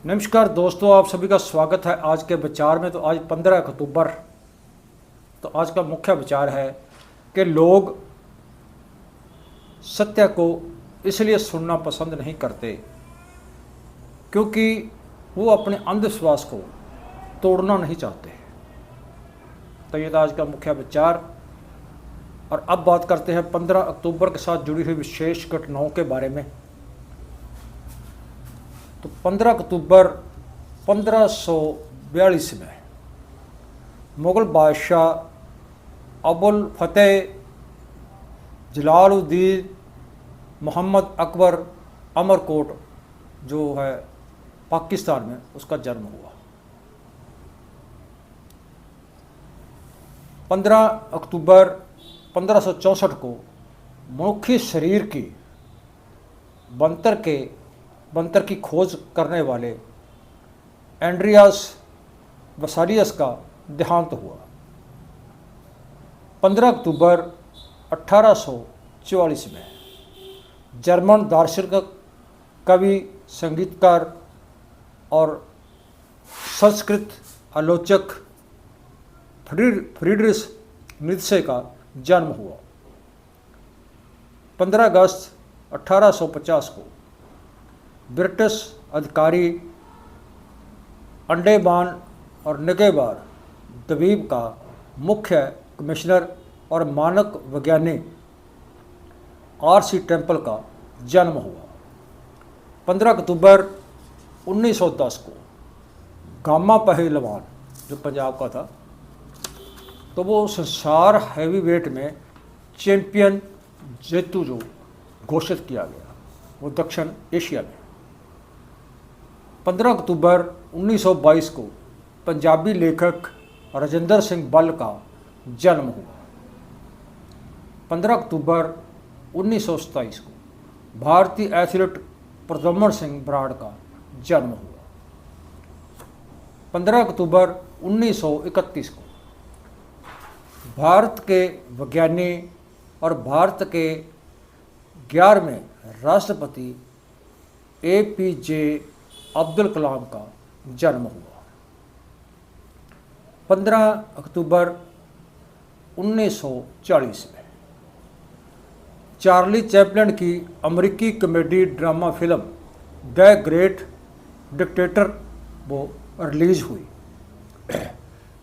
नमस्कार दोस्तों, आप सभी का स्वागत है आज के विचार में। तो आज 15 अक्टूबर। तो आज का मुख्य विचार है कि लोग सत्य को इसलिए सुनना पसंद नहीं करते क्योंकि वो अपने अंधविश्वास को तोड़ना नहीं चाहते। तो ये था आज का मुख्य विचार। और अब बात करते हैं 15 अक्टूबर के साथ जुड़ी हुई विशेष घटनाओं के बारे में। तो 15 अक्टूबर 1542 में मुग़ल बादशाह अबुल फतेह जलालुद्दीन मोहम्मद अकबर अमरकोट जो है पाकिस्तान में, उसका जन्म हुआ। 15 अक्टूबर 1564 को मनुष्य शरीर की बनतर की खोज करने वाले एंड्रियास वेसालियस का देहांत हुआ। 15 अक्टूबर 1844 में जर्मन दार्शनिक, कवि, संगीतकार और संस्कृत आलोचक फ्रीडरिश नीत्शे का जन्म हुआ। 15 अगस्त 1850 को ब्रिटिश अधिकारी अंडमान और निकोबार द्वीप का मुख्य कमिश्नर और मानक वैज्ञानिक आर.सी. टेम्पल का जन्म हुआ। 15 अक्टूबर 1910 को गामा पहलवान जो पंजाब का था, तो वो संसार हैवीवेट में चैंपियन जेतु जो घोषित किया गया, वो दक्षिण एशिया में। 15 अक्टूबर 1922 को पंजाबी लेखक राजेंद्र सिंह बल का जन्म हुआ। 15 अक्टूबर 1927 को भारतीय एथलीट प्रद्युम्न सिंह बराड़ का जन्म हुआ। 15 अक्टूबर 1931 को भारत के वैज्ञानिक और भारत के 11वें राष्ट्रपति APJ अब्दुल कलाम का जन्म हुआ। 15 अक्टूबर 1940 में चार्ली चैपलिन की अमेरिकी comedy drama film the great dictator वो रिलीज हुई।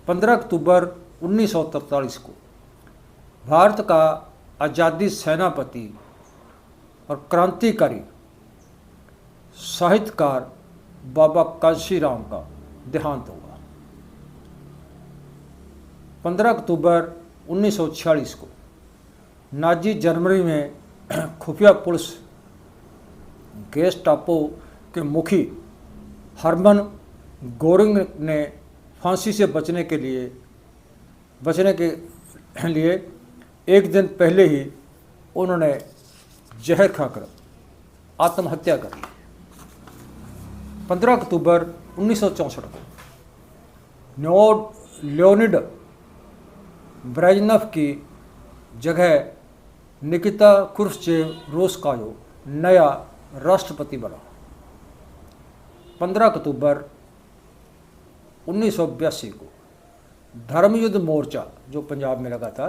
15 अक्टूबर 1943 को भारत का आज़ादी सेनापति और क्रांतिकारी साहित्यकार बाबा कांशीराम का देहांत हुआ। 15 अक्टूबर 1946 को नाजी जर्मनी में खुफिया पुलिस गेस्टापो के मुखी हरमन गोरिंग ने फांसी से बचने के लिए एक दिन पहले ही उन्होंने जहर खाकर आत्महत्या कर ली। 15 अक्टूबर 1964 को लियोनिड ब्रेजनेव की जगह निकिता क्रुश्चेव रूस का जो नया राष्ट्रपति बना। 15 अक्टूबर 1982 को धर्म युद्ध मोर्चा जो पंजाब में लगा था,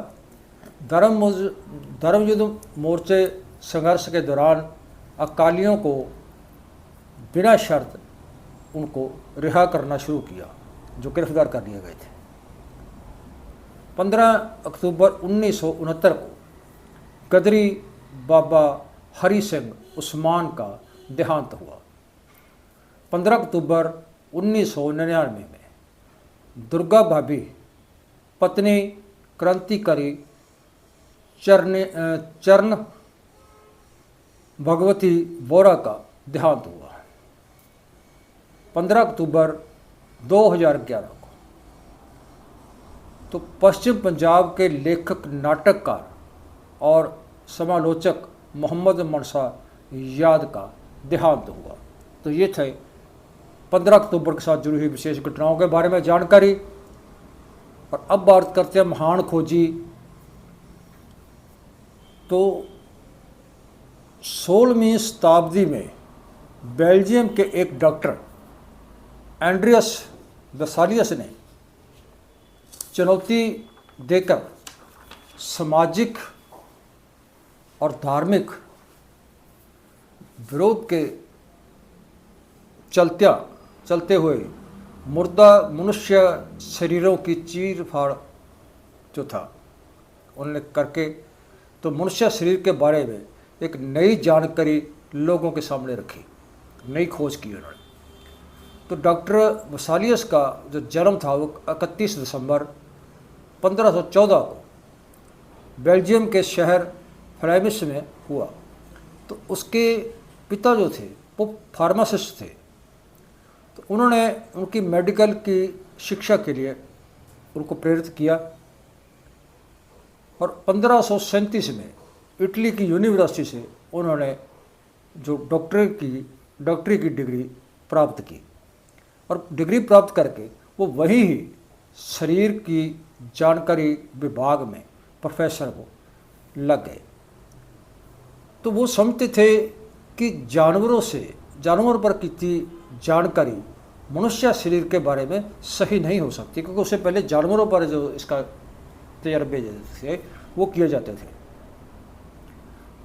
धर्म युद्ध मोर्चे संघर्ष के दौरान अकालियों को बिना शर्त उनको रिहा करना शुरू किया, जो गिरफ्तार कर लिए गए थे। 15 अक्टूबर 1969 को गदरी बाबा हरि सिंह उस्मान का देहांत हुआ। 15 अक्टूबर 1999 में दुर्गा भाभी पत्नी क्रांतिकारी चरण भगवती बोरा का देहांत हुआ। 15 अक्टूबर 2011 को तो पश्चिम पंजाब के लेखक, नाटककार और समालोचक मोहम्मद मनसा याद का देहांत हुआ। तो ये थे 15 अक्टूबर के साथ जुड़ी हुई विशेष घटनाओं के बारे में जानकारी। और अब बात करते हैं महान खोजी। तो 16वीं शताब्दी में बेल्जियम के एक डॉक्टर एंड्रियस वेसालियस ने चुनौती देकर सामाजिक और धार्मिक विरोध के चलते हुए मुर्दा मनुष्य शरीरों की चीर फाड़ जो था उन्होंने करके तो मनुष्य शरीर के बारे में एक नई जानकारी लोगों के सामने रखी, नई खोज की उन्होंने। तो डॉक्टर वेसालियस का जो जन्म था वो 31 दिसंबर 1514 को बेल्जियम के शहर फ्लेमिश में हुआ। तो उसके पिता जो थे वो फार्मासिस्ट थे। तो उन्होंने उनकी मेडिकल की शिक्षा के लिए उनको प्रेरित किया और 1537 में इटली की यूनिवर्सिटी से उन्होंने जो डॉक्टरी की डिग्री प्राप्त की और डिग्री प्राप्त करके वो वहीं ही शरीर की जानकारी विभाग में प्रोफेसर को लग गए। तो वो समझते थे कि जानवरों पर की जानकारी मनुष्य शरीर के बारे में सही नहीं हो सकती, क्योंकि उससे पहले जानवरों पर जो इसका तजर्बे थे वो किए जाते थे।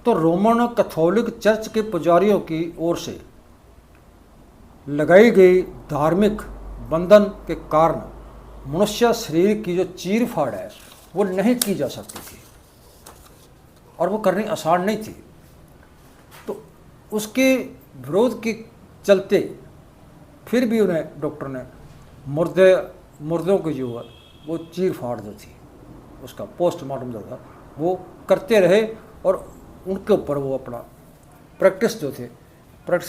तो रोमन कैथोलिक चर्च के पुजारियों की ओर से लगाई गई धार्मिक बंधन के कारण मनुष्य शरीर की जो चीर फाड़ है वो नहीं की जा सकती थी और वो करनी आसान नहीं थी। तो उसके विरोध के चलते फिर भी उन्हें डॉक्टर ने मुर्दों की जो है वो चीर फाड़ जो थी उसका पोस्टमार्टम जो था वो करते रहे और उनके ऊपर वो अपना प्रैक्टिस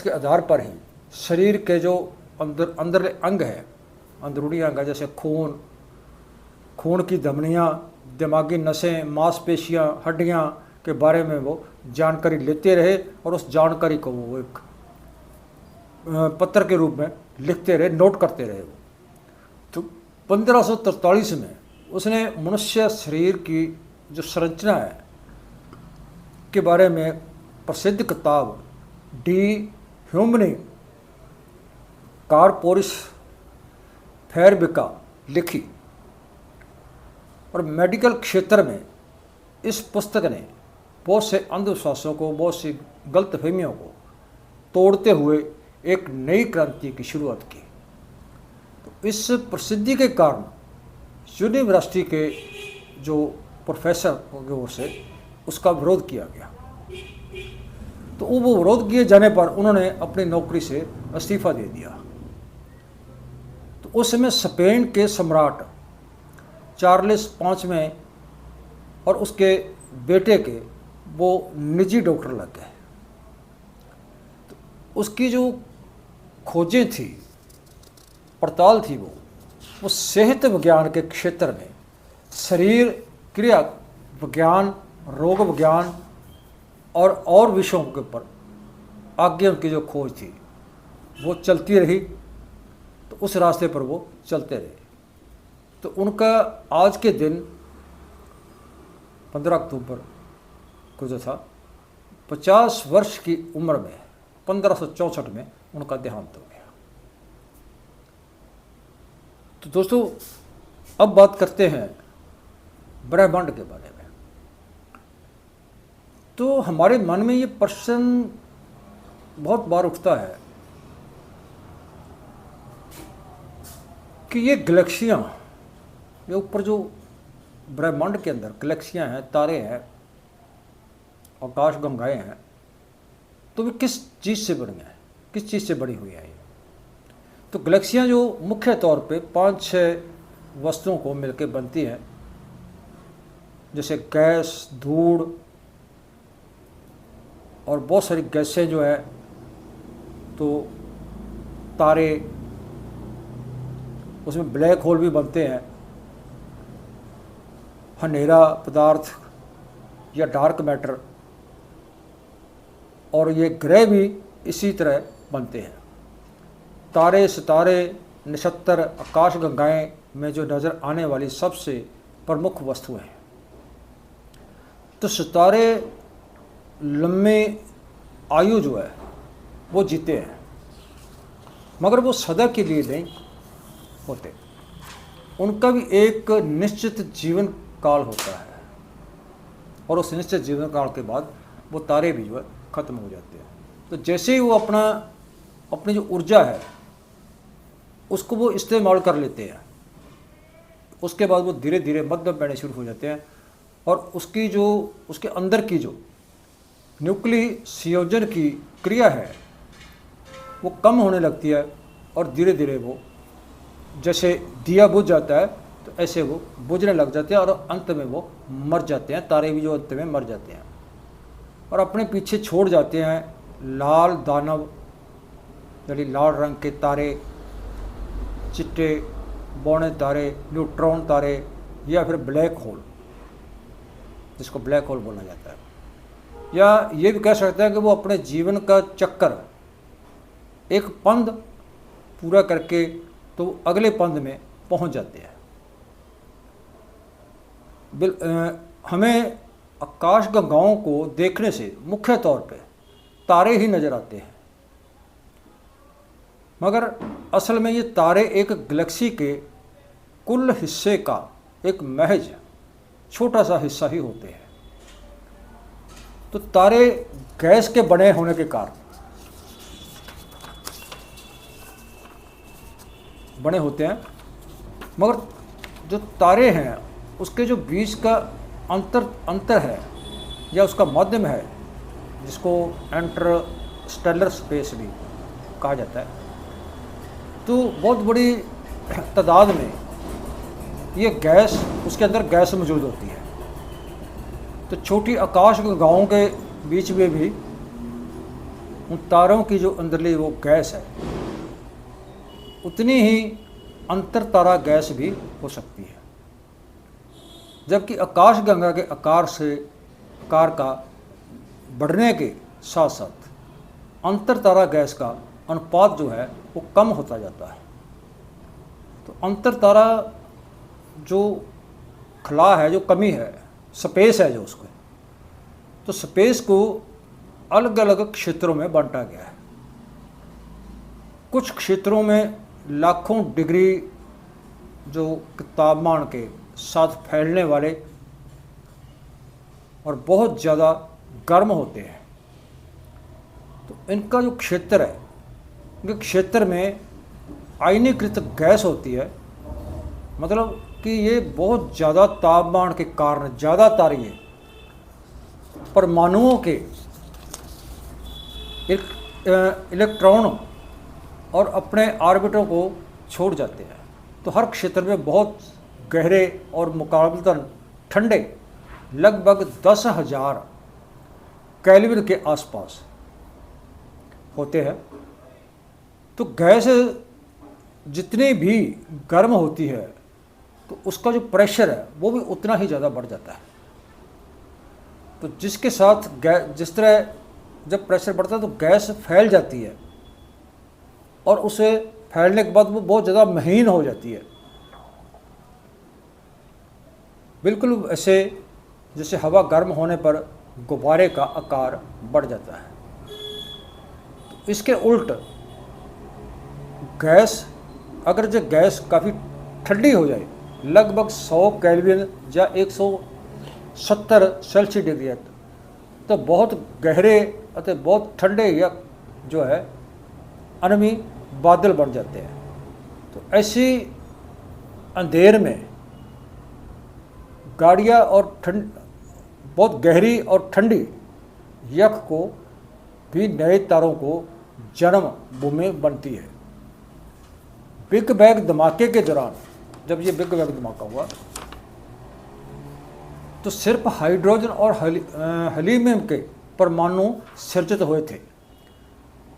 के आधार पर ही शरीर के जो अंदर अंग है, अंदरूनी अंग है, जैसे खून की धमनियाँ, दिमागी नसें, मांसपेशियाँ, हड्डियाँ के बारे में वो जानकारी लेते रहे और उस जानकारी को वो एक पत्र के रूप में लिखते रहे, नोट करते रहे। वो तो 1543 में उसने मनुष्य शरीर की जो संरचना है के बारे में प्रसिद्ध किताब डी ह्यूमनी कॉर्पोरिस फैब्रिका लिखी और मेडिकल क्षेत्र में इस पुस्तक ने बहुत से अंधविश्वासों को, बहुत सी गलतफहमियों को तोड़ते हुए एक नई क्रांति की शुरुआत की। तो इस प्रसिद्धि के कारण यूनिवर्सिटी के जो प्रोफेसर की ओर से उसका विरोध किया गया। तो वो विरोध किए जाने पर उन्होंने अपनी नौकरी से इस्तीफा दे दिया। तो उस समय स्पेन के सम्राट चार्ल्स पाँचवें और उसके बेटे के वो निजी डॉक्टर लग गए। तो उसकी जो खोजें थी, पड़ताल थी, वो सेहत विज्ञान के क्षेत्र में शरीर क्रिया विज्ञान, रोग विज्ञान और विषयों के ऊपर आगे उनकी जो खोज थी वो चलती रही। तो उस रास्ते पर वो चलते रहे। तो उनका आज के दिन 15 अक्टूबर को जो था 50 वर्ष की उम्र में 1564 में उनका देहांत हो गया। तो दोस्तों अब बात करते हैं ब्रह्मांड के बारे में। तो हमारे मन में ये प्रश्न बहुत बार उठता है कि ये गैलेक्सियाँ, ये ऊपर जो ब्रह्मांड के अंदर गैलेक्सियाँ हैं, तारे हैं, आकाश गंगाएं हैं, तो वे किस चीज़ से बनी हैं, किस चीज़ से बनी हुई हैं? तो गैलेक्सियाँ जो मुख्य तौर पे 5-6 वस्तुओं को मिलकर बनती हैं, जैसे गैस, धूड़ और बहुत सारी गैसें जो है, तो तारे, उसमें ब्लैक होल भी बनते हैं, अंधेरा पदार्थ या डार्क मैटर, और ये ग्रह भी इसी तरह बनते हैं। तारे, सितारे, नक्षत्र, आकाश गंगाएं में जो नज़र आने वाली सबसे प्रमुख वस्तुएं हैं। तो सितारे लंबे आयु जो है वो जीते हैं मगर वो सदा के लिए नहीं होते, उनका भी एक निश्चित जीवन काल होता है, और उस निश्चित जीवन काल के बाद वो तारे भी जो है ख़त्म हो जाते हैं। तो जैसे ही वो अपनी जो ऊर्जा है उसको वो इस्तेमाल कर लेते हैं, उसके बाद वो धीरे धीरे मध्यम पैने शुरू हो जाते हैं, और उसके अंदर की जो न्यूक्लिय संयोजन की क्रिया है वो कम होने लगती है, और धीरे धीरे वो जैसे दिया बुझ जाता है तो ऐसे वो बुझने लग जाते हैं, और अंत में वो मर जाते हैं। तारे भी जो अंत में मर जाते हैं और अपने पीछे छोड़ जाते हैं लाल दानव, यानी लाल रंग के तारे, चिट्टे बौने तारे, न्यूट्रॉन तारे, या फिर ब्लैक होल, जिसको ब्लैक होल बोला जाता है। या ये भी कह सकते हैं कि वो अपने जीवन का चक्कर एक पंद पूरा करके तो अगले पंद में पहुंच जाते हैं। हमें आकाश गंगाओं को देखने से मुख्य तौर पे तारे ही नज़र आते हैं, मगर असल में ये तारे एक गैलेक्सी के कुल हिस्से का एक महज छोटा सा हिस्सा ही होते हैं। तो तारे गैस के बने होने के कारण बने होते हैं, मगर जो तारे हैं उसके जो बीच का अंतर है या उसका माध्यम है, जिसको इंटरस्टेलर स्पेस भी कहा जाता है, तो बहुत बड़ी तादाद में ये गैस, उसके अंदर गैस मौजूद होती है। तो छोटी आकाश गंगाओं के बीच में भी उन तारों की जो अंदरली वो गैस है उतनी ही अंतर तारा गैस भी हो सकती है, जबकि आकाश गंगा के आकार का बढ़ने के साथ साथ अंतर तारा गैस का अनुपात जो है वो कम होता जाता है। तो अंतर तारा जो खला है, जो कमी है, स्पेस है जो उसको, तो स्पेस को अलग अलग क्षेत्रों में बांटा गया है। कुछ क्षेत्रों में लाखों डिग्री जो तापमान के साथ फैलने वाले और बहुत ज़्यादा गर्म होते हैं। तो इनका जो क्षेत्र है, इनके क्षेत्र में आयनीकृत गैस होती है, मतलब कि ये बहुत ज़्यादा तापमान के कारण ज़्यादा तारे परमाणुओं के इलेक्ट्रॉनों और अपने ऑर्बिटों को छोड़ जाते हैं। तो हर क्षेत्र में बहुत गहरे और मुकाबलतन ठंडे लगभग 10,000 केल्विन के आसपास होते हैं। तो गैस जितनी भी गर्म होती है तो उसका जो प्रेशर है वो भी उतना ही ज़्यादा बढ़ जाता है। तो जिसके साथ जिस तरह जब प्रेशर बढ़ता है तो गैस फैल जाती है, और उसे फैलने के बाद वो बहुत ज़्यादा महीन हो जाती है, बिल्कुल ऐसे जैसे हवा गर्म होने पर गुब्बारे का आकार बढ़ जाता है। तो इसके उल्ट गैस, अगर जो गैस काफ़ी ठंडी हो जाए, लगभग 100 केल्विन या 170 सेल्सियस डिग्री है, तो बहुत गहरे अतः बहुत ठंडे या जो है अनमी बादल बन जाते हैं। तो ऐसी अंधेर में गाड़ियाँ और बहुत गहरी और ठंडी यख को भी नए तारों को जन्म भूमि बनती है। बिग बैंग धमाके के दौरान, जब ये बिग बैंग धमाका हुआ तो सिर्फ हाइड्रोजन और हीलियम के परमाणु सृजित हुए थे,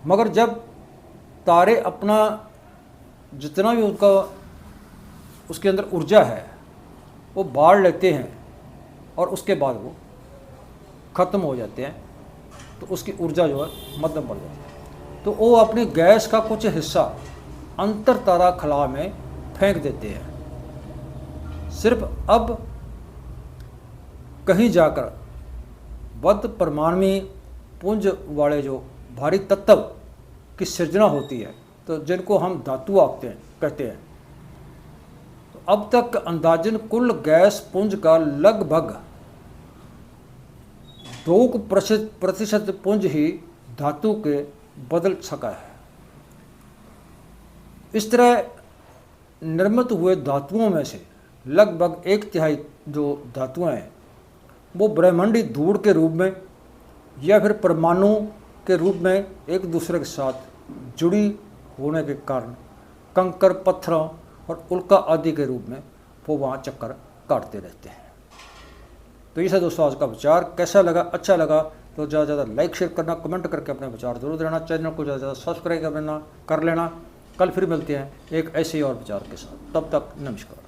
मगर जब तारे अपना जितना भी उसके अंदर ऊर्जा है वो बाढ़ लेते हैं और उसके बाद वो ख़त्म हो जाते हैं, तो उसकी ऊर्जा जो है मध्यम बढ़ जाती है। तो वो अपनी गैस का कुछ हिस्सा अंतर तारा खला में फेंक देते हैं। सिर्फ अब कहीं जाकर बद्ध परमाणु पुंज वाले जो भारी तत्व की सृजना होती है तो जिनको हम धातु कहते हैं। तो अब तक अंदाजन कुल गैस पुंज का लगभग 2% पुंज ही धातु के बदल सका है। इस तरह निर्मित हुए धातुओं में से लगभग 1/3 जो धातुएं हैं वो ब्रह्मांडी धूड़ के रूप में या फिर परमाणु के रूप में एक दूसरे के साथ जुड़ी होने के कारण कंकर, पत्थरों और उल्का आदि के रूप में वो वहाँ चक्कर काटते रहते हैं। तो ये था दोस्तों आज का विचार। कैसा लगा? अच्छा लगा तो ज़्यादा से ज़्यादा लाइक शेयर करना, कमेंट करके अपने विचार जरूर देना। चैनल को ज़्यादा से ज़्यादा सब्सक्राइब कर लेना। कल फिर मिलते हैं एक ऐसे ही और विचार के साथ। तब तक नमस्कार।